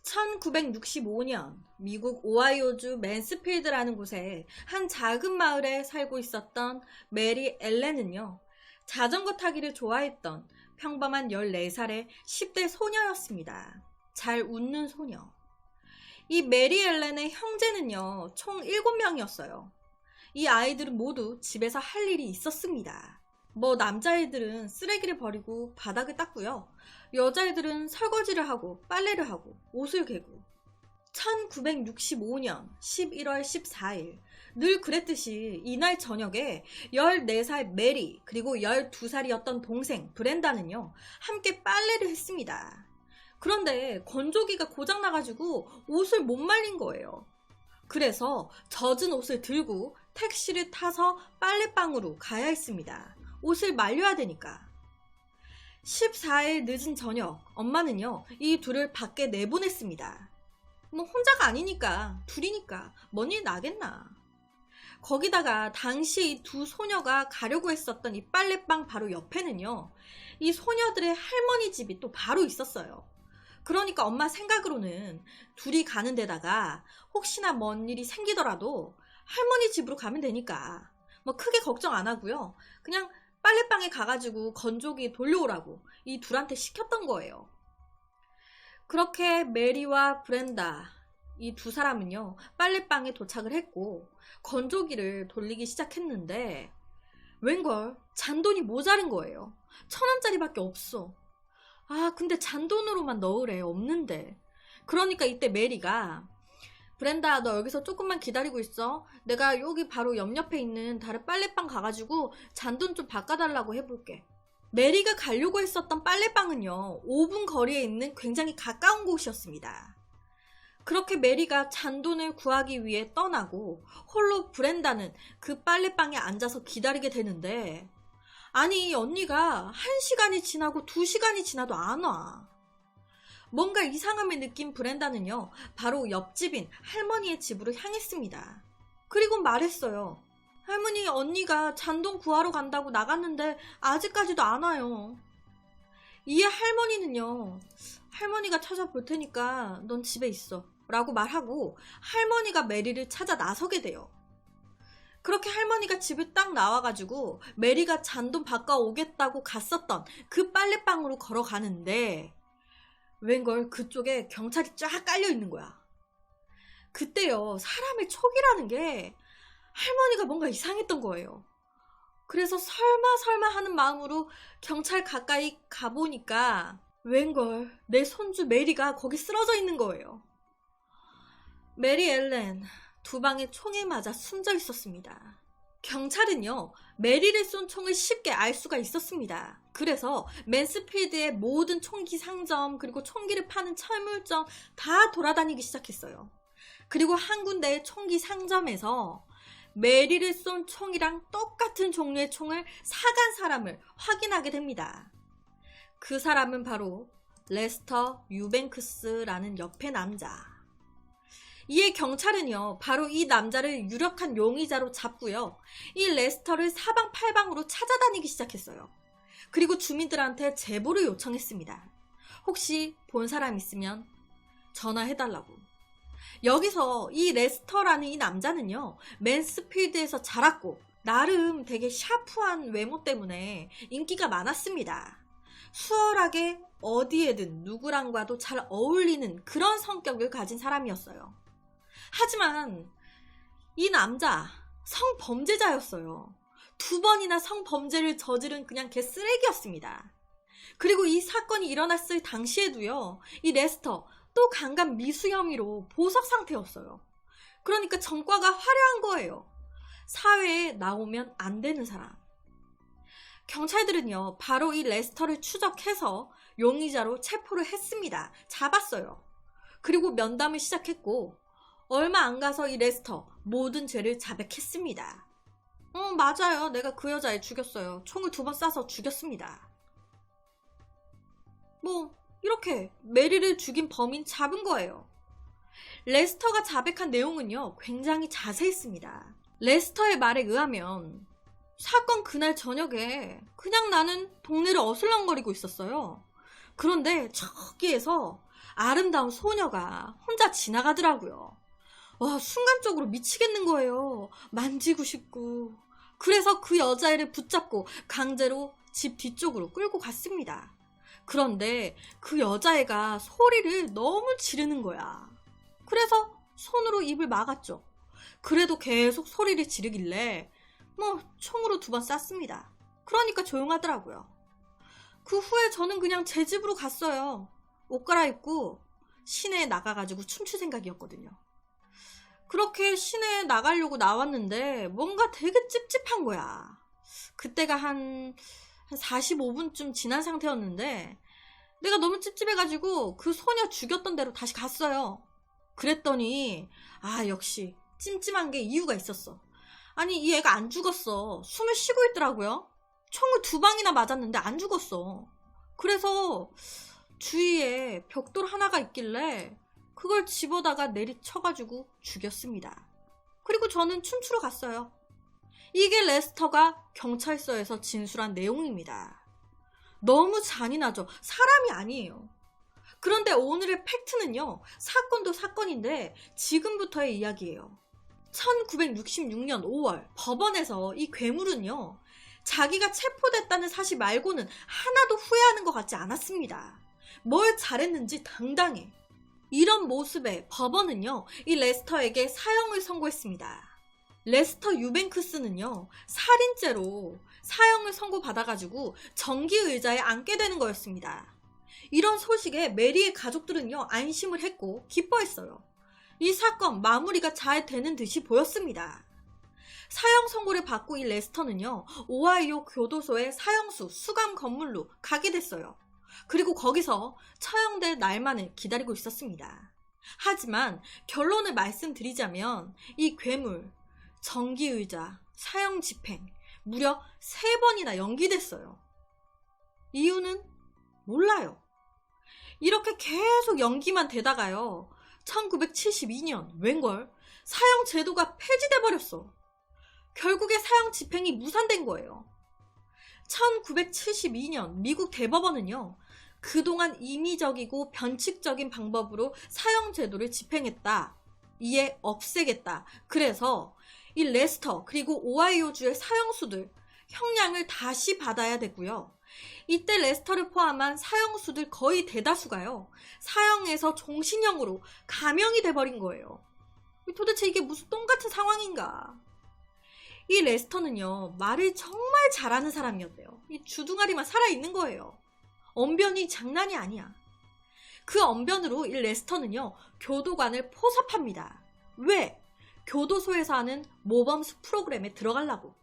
1965년 미국 오하이오주 맨스필드라는 곳에 한 작은 마을에 살고 있었던 메리 엘렌은요, 자전거 타기를 좋아했던 평범한 14살의 10대 소녀였습니다. 잘 웃는 소녀. 이 메리 엘렌의 형제는요, 총 7명이었어요. 이 아이들은 모두 집에서 할 일이 있었습니다. 남자애들은 쓰레기를 버리고 바닥을 닦고요. 여자애들은 설거지를 하고 빨래를 하고 옷을 개고. 1965년 11월 14일 늘 그랬듯이 이날 저녁에 14살 메리 그리고 12살이었던 동생 브렌다는요, 함께 빨래를 했습니다. 그런데 건조기가 고장나가지고 옷을 못 말린 거예요. 그래서 젖은 옷을 들고 택시를 타서 빨래방으로 가야 했습니다. 옷을 말려야 되니까. 14일 늦은 저녁 엄마는요, 이 둘을 밖에 내보냈습니다. 혼자가 아니니까, 둘이니까 뭔 일 나겠나. 거기다가 당시 이 두 소녀가 가려고 했었던 이 빨래방 바로 옆에는요, 이 소녀들의 할머니 집이 또 바로 있었어요. 그러니까 엄마 생각으로는 둘이 가는 데다가 혹시나 뭔 일이 생기더라도 할머니 집으로 가면 되니까 크게 걱정 안 하고요. 그냥 빨래방에 가가지고 건조기 돌려오라고 이 둘한테 시켰던 거예요. 그렇게 메리와 브렌다, 이 두 사람은요, 빨래방에 도착을 했고 건조기를 돌리기 시작했는데 웬걸 잔돈이 모자른 거예요. 1,000원짜리밖에 없어. 근데 잔돈으로만 넣으래. 없는데. 그러니까 이때 메리가, 브렌다, 너 여기서 조금만 기다리고 있어. 내가 여기 바로 옆에 있는 다른 빨래방 가가지고 잔돈 좀 바꿔달라고 해볼게. 메리가 가려고 했었던 빨래방은요, 5분 거리에 있는 굉장히 가까운 곳이었습니다. 그렇게 메리가 잔돈을 구하기 위해 떠나고 홀로 브렌다는 그 빨래방에 앉아서 기다리게 되는데, 아니, 언니가 1시간이 지나고 2시간이 지나도 안 와. 뭔가 이상함을 느낀 브렌다는요, 바로 옆집인 할머니의 집으로 향했습니다. 그리고 말했어요. 할머니, 언니가 잔돈 구하러 간다고 나갔는데 아직까지도 안 와요. 이에 할머니는요, 할머니가 찾아볼 테니까 넌 집에 있어 라고 말하고 할머니가 메리를 찾아 나서게 돼요. 그렇게 할머니가 집을 딱 나와가지고 메리가 잔돈 바꿔오겠다고 갔었던 그 빨래방으로 걸어가는데 웬걸 그쪽에 경찰이 쫙 깔려 있는 거야. 그때요, 사람의 촉이라는 게 할머니가 뭔가 이상했던 거예요. 그래서 설마 하는 마음으로 경찰 가까이 가보니까 웬걸 내 손주 메리가 거기 쓰러져 있는 거예요. 메리 엘렌, 두 방의 총에 맞아 숨져 있었습니다. 경찰은요, 메리를 쏜 총을 쉽게 알 수가 있었습니다. 그래서 맨스필드의 모든 총기 상점 그리고 총기를 파는 철물점 다 돌아다니기 시작했어요. 그리고 한 군데의 총기 상점에서 메리를 쏜 총이랑 똑같은 종류의 총을 사간 사람을 확인하게 됩니다. 그 사람은 바로 레스터 유뱅크스라는 옆의 남자. 이에 경찰은요, 바로 이 남자를 유력한 용의자로 잡고요, 이 레스터를 사방팔방으로 찾아다니기 시작했어요. 그리고 주민들한테 제보를 요청했습니다. 혹시 본 사람 있으면 전화해달라고. 여기서 이 레스터라는 이 남자는요, 맨스필드에서 자랐고 나름 되게 샤프한 외모 때문에 인기가 많았습니다. 수월하게 어디에든 누구랑과도 잘 어울리는 그런 성격을 가진 사람이었어요. 하지만 이 남자 성범죄자였어요. 2번이나 성범죄를 저지른 그냥 개쓰레기였습니다. 그리고 이 사건이 일어났을 당시에도요, 이 레스터 또 강간 미수 혐의로 보석 상태였어요. 그러니까 전과가 화려한 거예요. 사회에 나오면 안 되는 사람. 경찰들은요, 바로 이 레스터를 추적해서 용의자로 체포를 했습니다. 잡았어요. 그리고 면담을 시작했고 얼마 안 가서 이 레스터 모든 죄를 자백했습니다. 맞아요. 내가 그 여자애 죽였어요. 총을 2번 쏴서 죽였습니다. 이렇게 메리를 죽인 범인 잡은 거예요. 레스터가 자백한 내용은요, 굉장히 자세했습니다. 레스터의 말에 의하면 사건 그날 저녁에 그냥 나는 동네를 어슬렁거리고 있었어요. 그런데 저기에서 아름다운 소녀가 혼자 지나가더라고요. 와, 순간적으로 미치겠는 거예요. 만지고 싶고. 그래서 그 여자애를 붙잡고 강제로 집 뒤쪽으로 끌고 갔습니다. 그런데 그 여자애가 소리를 너무 지르는 거야. 그래서 손으로 입을 막았죠. 그래도 계속 소리를 지르길래 총으로 2번 쐈습니다. 그러니까 조용하더라고요. 그 후에 저는 그냥 제 집으로 갔어요. 옷 갈아입고 시내에 나가가지고 춤출 생각이었거든요. 그렇게 시내에 나가려고 나왔는데 뭔가 되게 찝찝한 거야. 그때가 한 45분쯤 지난 상태였는데 내가 너무 찝찝해가지고 그 소녀 죽였던 대로 다시 갔어요. 그랬더니 역시 찜찜한 게 이유가 있었어. 아니, 이 애가 안 죽었어. 숨을 쉬고 있더라고요. 총을 2방이나 맞았는데 안 죽었어. 그래서 주위에 벽돌 하나가 있길래 그걸 집어다가 내리쳐가지고 죽였습니다. 그리고 저는 춤추러 갔어요. 이게 레스터가 경찰서에서 진술한 내용입니다. 너무 잔인하죠? 사람이 아니에요. 그런데 오늘의 팩트는요, 사건도 사건인데 지금부터의 이야기예요. 1966년 5월 법원에서 이 괴물은요, 자기가 체포됐다는 사실 말고는 하나도 후회하는 것 같지 않았습니다. 뭘 잘했는지 당당해. 이런 모습에 법원은요, 이 레스터에게 사형을 선고했습니다. 레스터 유뱅크스는요, 살인죄로 사형을 선고받아가지고 정기의자에 앉게 되는 거였습니다. 이런 소식에 메리의 가족들은요, 안심을 했고 기뻐했어요. 이 사건 마무리가 잘 되는 듯이 보였습니다. 사형 선고를 받고 이 레스터는요, 오하이오 교도소의 사형수 수감 건물로 가게 됐어요. 그리고 거기서 처형될 날만을 기다리고 있었습니다. 하지만 결론을 말씀드리자면 이 괴물, 정기의자, 사형 집행 무려 3번이나 연기됐어요. 이유는 몰라요. 이렇게 계속 연기만 되다가요, 1972년 웬걸 사형 제도가 폐지돼 버렸어. 결국에 사형 집행이 무산된 거예요. 1972년 미국 대법원은요, 그동안 임의적이고 변칙적인 방법으로 사형 제도를 집행했다. 이에 없애겠다. 그래서 이 레스터 그리고 오하이오주의 사형수들 형량을 다시 받아야 되고요. 이때 레스터를 포함한 사형수들 거의 대다수가요, 사형에서 종신형으로 감형이 돼버린 거예요. 도대체 이게 무슨 똥같은 상황인가. 이 레스터는요, 말을 정말 잘하는 사람이었대요. 이 주둥아리만 살아있는 거예요. 언변이 장난이 아니야. 그 언변으로 이 레스터는요, 교도관을 포섭합니다. 왜? 교도소에서 하는 모범수 프로그램에 들어가려고.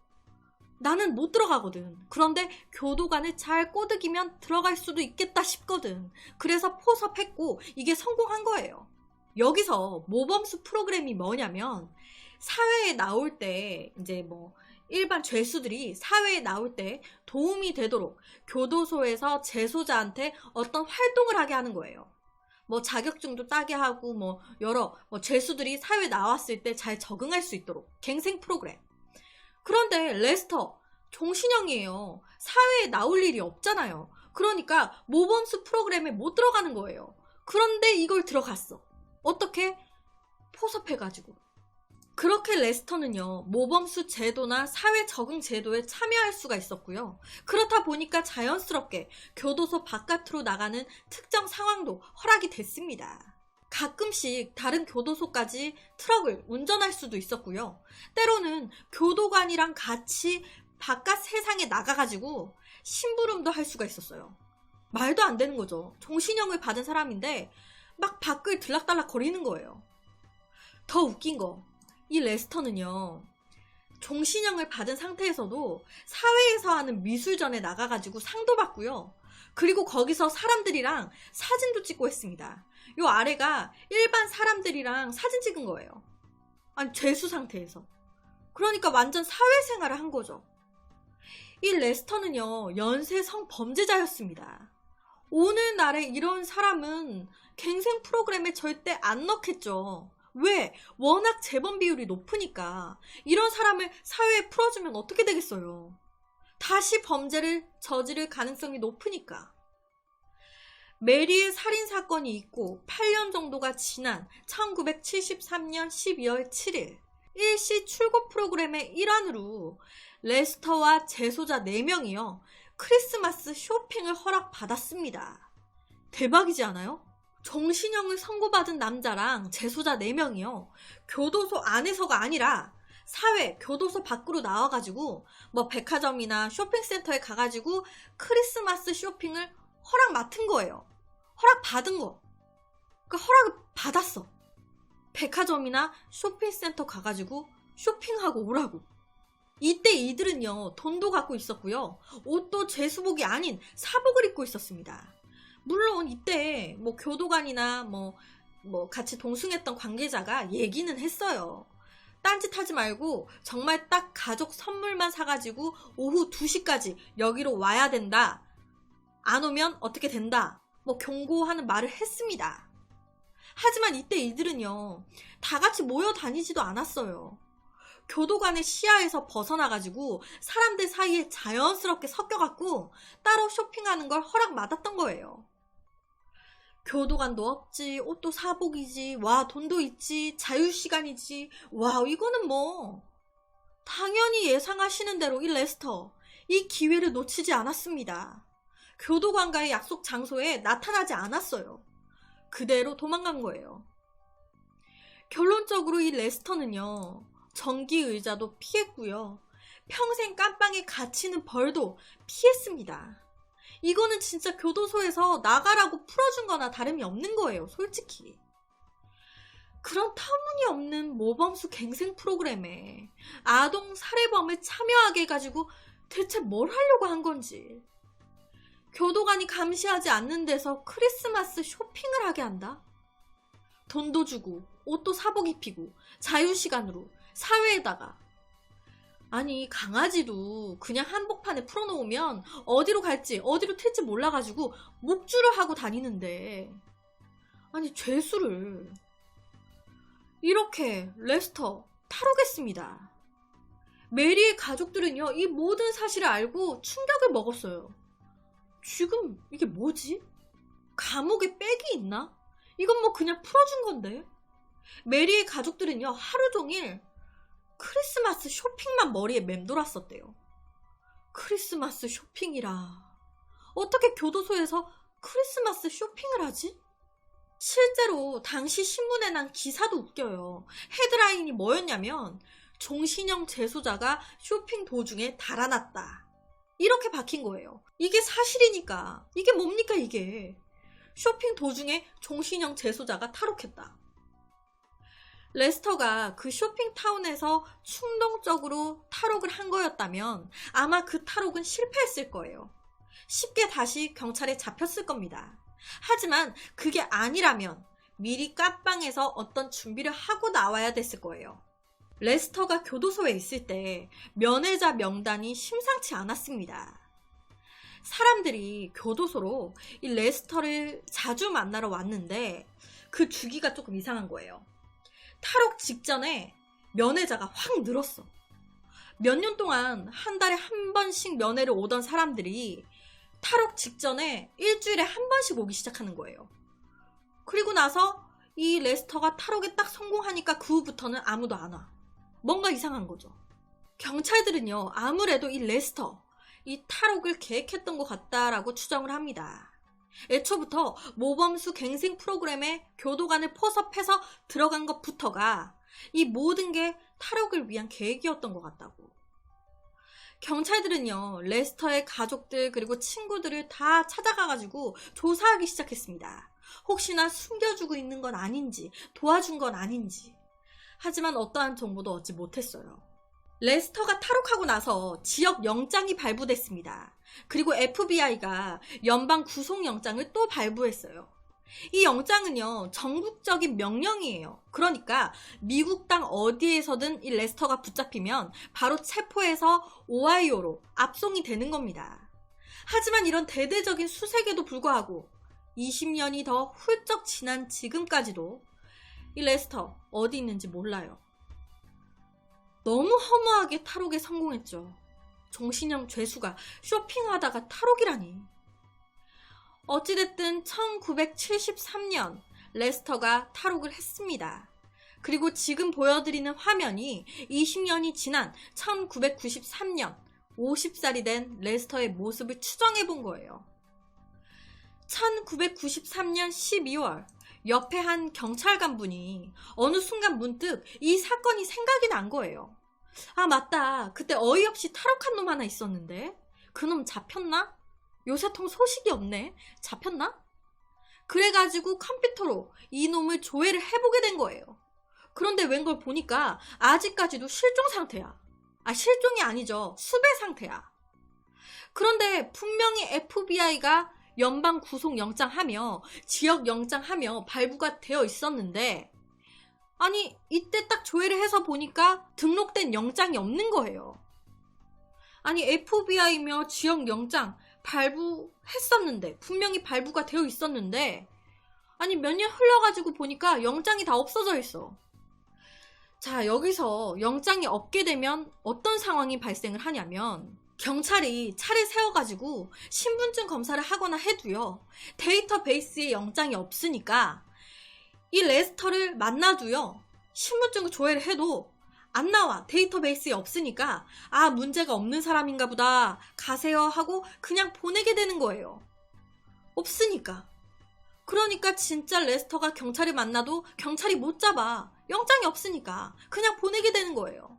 나는 못 들어가거든. 그런데 교도관을 잘 꼬드기면 들어갈 수도 있겠다 싶거든. 그래서 포섭했고 이게 성공한 거예요. 여기서 모범수 프로그램이 뭐냐면, 사회에 나올 때 이제 일반 죄수들이 사회에 나올 때 도움이 되도록 교도소에서 재소자한테 어떤 활동을 하게 하는 거예요. 자격증도 따게 하고 여러 죄수들이 사회에 나왔을 때 잘 적응할 수 있도록 갱생 프로그램. 그런데 레스터 종신형이에요. 사회에 나올 일이 없잖아요. 그러니까 모범수 프로그램에 못 들어가는 거예요. 그런데 이걸 들어갔어. 어떻게? 포섭해가지고. 그렇게 레스터는요, 모범수 제도나 사회 적응 제도에 참여할 수가 있었고요. 그렇다 보니까 자연스럽게 교도소 바깥으로 나가는 특정 상황도 허락이 됐습니다. 가끔씩 다른 교도소까지 트럭을 운전할 수도 있었고요. 때로는 교도관이랑 같이 바깥 세상에 나가가지고 심부름도 할 수가 있었어요. 말도 안 되는 거죠. 종신형을 받은 사람인데 막 밖을 들락달락 거리는 거예요. 더 웃긴 거, 이 레스터는요, 종신형을 받은 상태에서도 사회에서 하는 미술전에 나가가지고 상도 받고요. 그리고 거기서 사람들이랑 사진도 찍고 했습니다. 요 아래가 일반 사람들이랑 사진 찍은 거예요. 아니, 죄수 상태에서. 그러니까 완전 사회생활을 한 거죠. 이 레스터는요, 연쇄 성범죄자였습니다. 오늘날에 이런 사람은 갱생 프로그램에 절대 안 넣겠죠. 왜? 워낙 재범 비율이 높으니까. 이런 사람을 사회에 풀어주면 어떻게 되겠어요? 다시 범죄를 저지를 가능성이 높으니까. 메리의 살인 사건이 있고 8년 정도가 지난 1973년 12월 7일 일시 출고 프로그램의 일환으로 레스터와 재소자 4명이요 크리스마스 쇼핑을 허락받았습니다. 대박이지 않아요? 정신형을 선고받은 남자랑 재소자 4명이요 교도소 안에서가 아니라 사회, 교도소 밖으로 나와가지고 뭐 백화점이나 쇼핑센터에 가가지고 크리스마스 쇼핑을 허락 맡은 거예요. 허락 받은 거. 그러니까 허락을 받았어. 백화점이나 쇼핑센터 가가지고 쇼핑하고 오라고. 이때 이들은요 돈도 갖고 있었고요 옷도 제수복이 아닌 사복을 입고 있었습니다. 물론 이때 뭐 교도관이나 뭐 같이 동승했던 관계자가 얘기는 했어요. 딴짓하지 말고 정말 딱 가족 선물만 사가지고 오후 2시까지 여기로 와야 된다. 안 오면 어떻게 된다. 뭐 경고하는 말을 했습니다. 하지만 이때 이들은요 다 같이 모여 다니지도 않았어요. 교도관의 시야에서 벗어나가지고 사람들 사이에 자연스럽게 섞여갖고 따로 쇼핑하는 걸 허락받았던 거예요. 교도관도 없지, 옷도 사복이지, 와 돈도 있지, 자유시간이지, 와 이거는 뭐 당연히 예상하시는 대로 이 레스터 이 기회를 놓치지 않았습니다. 교도관과의 약속 장소에 나타나지 않았어요. 그대로 도망간 거예요. 결론적으로 이 레스터는요 전기의자도 피했고요 평생 깜빵에 갇히는 벌도 피했습니다. 이거는 진짜 교도소에서 나가라고 풀어준 거나 다름이 없는 거예요, 솔직히. 그런 터무니없는 모범수 갱생 프로그램에 아동 살해범을 참여하게 해가지고 대체 뭘 하려고 한 건지. 교도관이 감시하지 않는 데서 크리스마스 쇼핑을 하게 한다? 돈도 주고 옷도 사복 입히고 자유시간으로 사회에다가 아니 강아지도 그냥 한복판에 풀어놓으면 어디로 갈지 어디로 튈지 몰라가지고 목줄을 하고 다니는데 아니 죄수를 이렇게 레스터 탈옥했습니다. 메리의 가족들은요 이 모든 사실을 알고 충격을 먹었어요. 지금 이게 뭐지? 감옥에 백이 있나? 이건 뭐 그냥 풀어준 건데. 메리의 가족들은요 하루 종일 크리스마스 쇼핑만 머리에 맴돌았었대요. 크리스마스 쇼핑이라. 어떻게 교도소에서 크리스마스 쇼핑을 하지? 실제로 당시 신문에 난 기사도 웃겨요. 헤드라인이 뭐였냐면 종신형 재소자가 쇼핑 도중에 달아났다. 이렇게 박힌 거예요. 이게 사실이니까. 이게 뭡니까 이게. 쇼핑 도중에 종신형 재소자가 탈옥했다. 레스터가 그 쇼핑타운에서 충동적으로 탈옥을 한 거였다면 아마 그 탈옥은 실패했을 거예요. 쉽게 다시 경찰에 잡혔을 겁니다. 하지만 그게 아니라면 미리 깜빵에서 어떤 준비를 하고 나와야 됐을 거예요. 레스터가 교도소에 있을 때 면회자 명단이 심상치 않았습니다. 사람들이 교도소로 이 레스터를 자주 만나러 왔는데 그 주기가 조금 이상한 거예요. 탈옥 직전에 면회자가 확 늘었어. 몇 년 동안 한 달에 한 번씩 면회를 오던 사람들이 탈옥 직전에 일주일에 한 번씩 오기 시작하는 거예요. 그리고 나서 이 레스터가 탈옥에 딱 성공하니까 그 후부터는 아무도 안 와. 뭔가 이상한 거죠. 경찰들은요 아무래도 이 레스터 이 탈옥을 계획했던 것 같다라고 추정을 합니다. 애초부터 모범수 갱생 프로그램에 교도관을 포섭해서 들어간 것부터가 이 모든 게 탈옥을 위한 계획이었던 것 같다고. 경찰들은요 레스터의 가족들 그리고 친구들을 다 찾아가가지고 조사하기 시작했습니다. 혹시나 숨겨주고 있는 건 아닌지 도와준 건 아닌지. 하지만 어떠한 정보도 얻지 못했어요. 레스터가 탈옥하고 나서 지역 영장이 발부됐습니다. 그리고 FBI가 연방 구속영장을 또 발부했어요. 이 영장은요 전국적인 명령이에요. 그러니까 미국 땅 어디에서든 이 레스터가 붙잡히면 바로 체포해서 오하이오로 압송이 되는 겁니다. 하지만 이런 대대적인 수색에도 불구하고 20년이 더 훌쩍 지난 지금까지도 이 레스터 어디 있는지 몰라요. 너무 허무하게 탈옥에 성공했죠. 종신형 죄수가 쇼핑하다가 탈옥이라니. 어찌됐든 1973년 레스터가 탈옥을 했습니다. 그리고 지금 보여드리는 화면이 20년이 지난 1993년 50살이 된 레스터의 모습을 추정해 본 거예요. 1993년 12월 옆에 한 경찰관 분이 어느 순간 문득 이 사건이 생각이 난 거예요. 아, 맞다. 그때 어이없이 탈옥한 놈 하나 있었는데 그놈 잡혔나? 요새통 소식이 없네. 잡혔나? 그래가지고 컴퓨터로 이 놈을 조회를 해보게 된 거예요. 그런데 웬걸 보니까 아직까지도 실종 상태야. 아, 실종이 아니죠. 수배 상태야. 그런데 분명히 FBI가 연방 구속영장하며 지역영장하며 발부가 되어 있었는데, 아니 이때 딱 조회를 해서 보니까 등록된 영장이 없는 거예요. 아니 FBI며 지역영장 발부했었는데, 분명히 발부가 되어 있었는데, 아니 몇 년 흘러가지고 보니까 영장이 다 없어져 있어. 자, 여기서 영장이 없게 되면 어떤 상황이 발생을 하냐면, 경찰이 차를 세워가지고 신분증 검사를 하거나 해도요, 데이터베이스에 영장이 없으니까 이 레스터를 만나도요, 신분증 조회를 해도 안 나와. 데이터베이스에 없으니까 아, 문제가 없는 사람인가 보다, 가세요 하고 그냥 보내게 되는 거예요. 없으니까. 그러니까 진짜 레스터가 경찰을 만나도 경찰이 못 잡아. 영장이 없으니까 그냥 보내게 되는 거예요.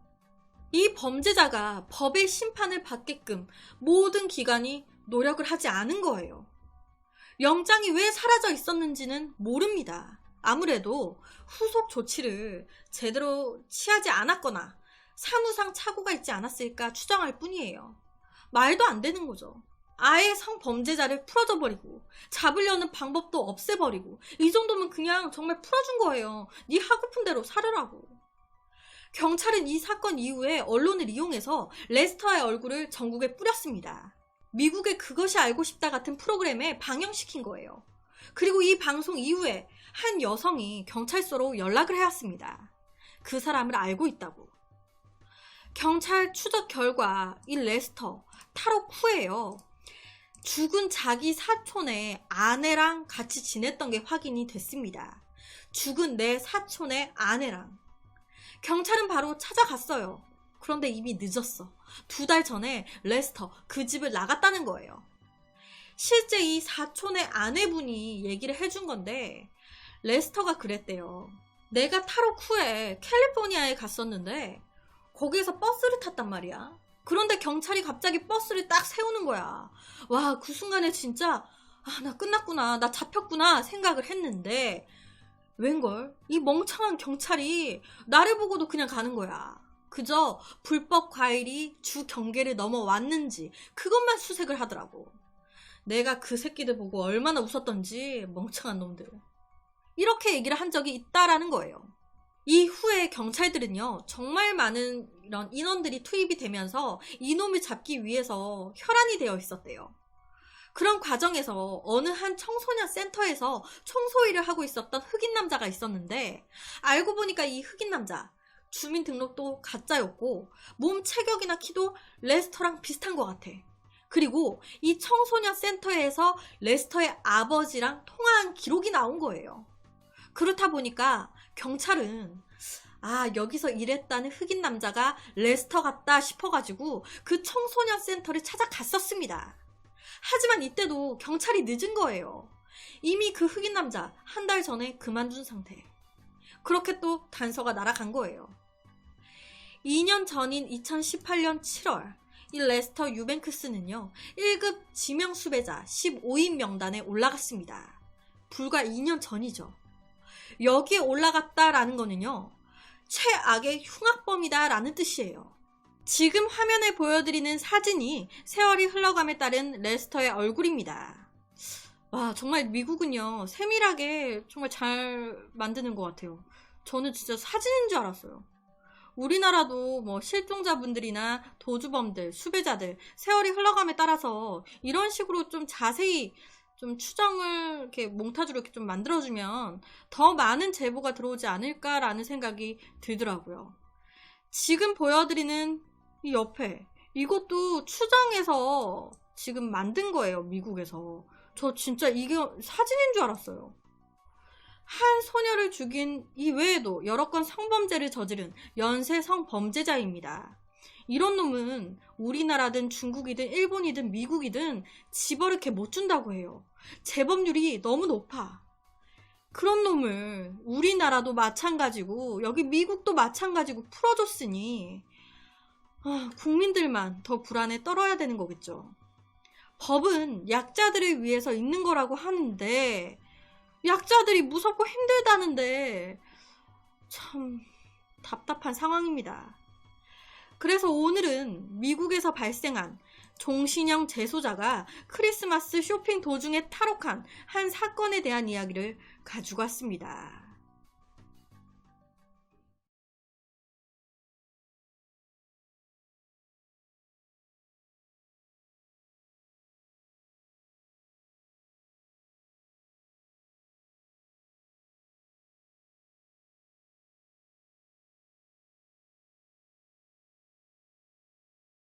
이 범죄자가 법의 심판을 받게끔 모든 기관이 노력을 하지 않은 거예요. 영장이 왜 사라져 있었는지는 모릅니다. 아무래도 후속 조치를 제대로 취하지 않았거나 사무상 착오가 있지 않았을까 추정할 뿐이에요. 말도 안 되는 거죠. 아예 성범죄자를 풀어줘 버리고 잡으려는 방법도 없애버리고, 이 정도면 그냥 정말 풀어준 거예요. 네 하고픈 대로 살으라고. 경찰은 이 사건 이후에 언론을 이용해서 레스터의 얼굴을 전국에 뿌렸습니다. 미국의 그것이 알고 싶다 같은 프로그램에 방영시킨 거예요. 그리고 이 방송 이후에 한 여성이 경찰서로 연락을 해왔습니다. 그 사람을 알고 있다고. 경찰 추적 결과 이 레스터 탈옥 후에요, 죽은 자기 사촌의 아내랑 같이 지냈던 게 확인이 됐습니다. 죽은 내 사촌의 아내랑. 경찰은 바로 찾아갔어요. 그런데 이미 늦었어. 2달 전에 레스터 그 집을 나갔다는 거예요. 실제 이 사촌의 아내분이 얘기를 해준 건데, 레스터가 그랬대요. 내가 탈옥 후에 캘리포니아에 갔었는데 거기에서 버스를 탔단 말이야. 그런데 경찰이 갑자기 버스를 딱 세우는 거야. 와, 그 순간에 진짜 아, 나 끝났구나, 나 잡혔구나 생각을 했는데, 웬걸 이 멍청한 경찰이 나를 보고도 그냥 가는 거야. 그저 불법 과일이 주 경계를 넘어왔는지 그것만 수색을 하더라고. 내가 그 새끼들 보고 얼마나 웃었던지, 멍청한 놈들. 이렇게 얘기를 한 적이 있다라는 거예요. 이후에 경찰들은요, 정말 많은 이런 인원들이 투입이 되면서 이놈을 잡기 위해서 혈안이 되어 있었대요. 그런 과정에서 어느 한 청소년 센터에서 총소위를 하고 있었던 흑인 남자가 있었는데, 알고 보니까 이 흑인 남자 주민등록도 가짜였고 몸 체격이나 키도 레스터랑 비슷한 것 같아. 그리고 이 청소년 센터에서 레스터의 아버지랑 통화한 기록이 나온 거예요. 그렇다 보니까 경찰은 아, 여기서 일했다는 흑인 남자가 레스터 같다 싶어가지고 그 청소년 센터를 찾아갔었습니다. 하지만 이때도 경찰이 늦은 거예요. 이미 그 흑인 남자 1달 전에 그만둔 상태. 그렇게 또 단서가 날아간 거예요. 2년 전인 2018년 7월 이 레스터 유뱅크스는요, 1급 지명수배자 15인 명단에 올라갔습니다. 불과 2년 전이죠. 여기에 올라갔다라는 거는요, 최악의 흉악범이다 라는 뜻이에요. 지금 화면에 보여드리는 사진이 세월이 흘러감에 따른 레스터의 얼굴입니다. 와, 정말 미국은요, 세밀하게 정말 잘 만드는 것 같아요. 저는 진짜 사진인 줄 알았어요. 우리나라도 뭐 실종자분들이나 도주범들, 수배자들 세월이 흘러감에 따라서 이런 식으로 좀 자세히 좀 추정을 이렇게 몽타주로 이렇게 좀 만들어주면 더 많은 제보가 들어오지 않을까라는 생각이 들더라고요. 지금 보여드리는 이 옆에 이것도 추정해서 지금 만든 거예요, 미국에서. 저 진짜 이게 사진인 줄 알았어요. 한 소녀를 죽인 이외에도 여러 건 성범죄를 저지른 연쇄 성범죄자입니다. 이런 놈은 우리나라든 중국이든 일본이든 미국이든 집어넣게 못 준다고 해요. 재범률이 너무 높아. 그런 놈을 우리나라도 마찬가지고 여기 미국도 마찬가지고 풀어줬으니 국민들만 더 불안에 떨어야 되는 거겠죠. 법은 약자들을 위해서 있는 거라고 하는데 약자들이 무섭고 힘들다는데 참 답답한 상황입니다. 그래서 오늘은 미국에서 발생한 종신형 재소자가 크리스마스 쇼핑 도중에 탈옥한 한 사건에 대한 이야기를 가지고 왔습니다.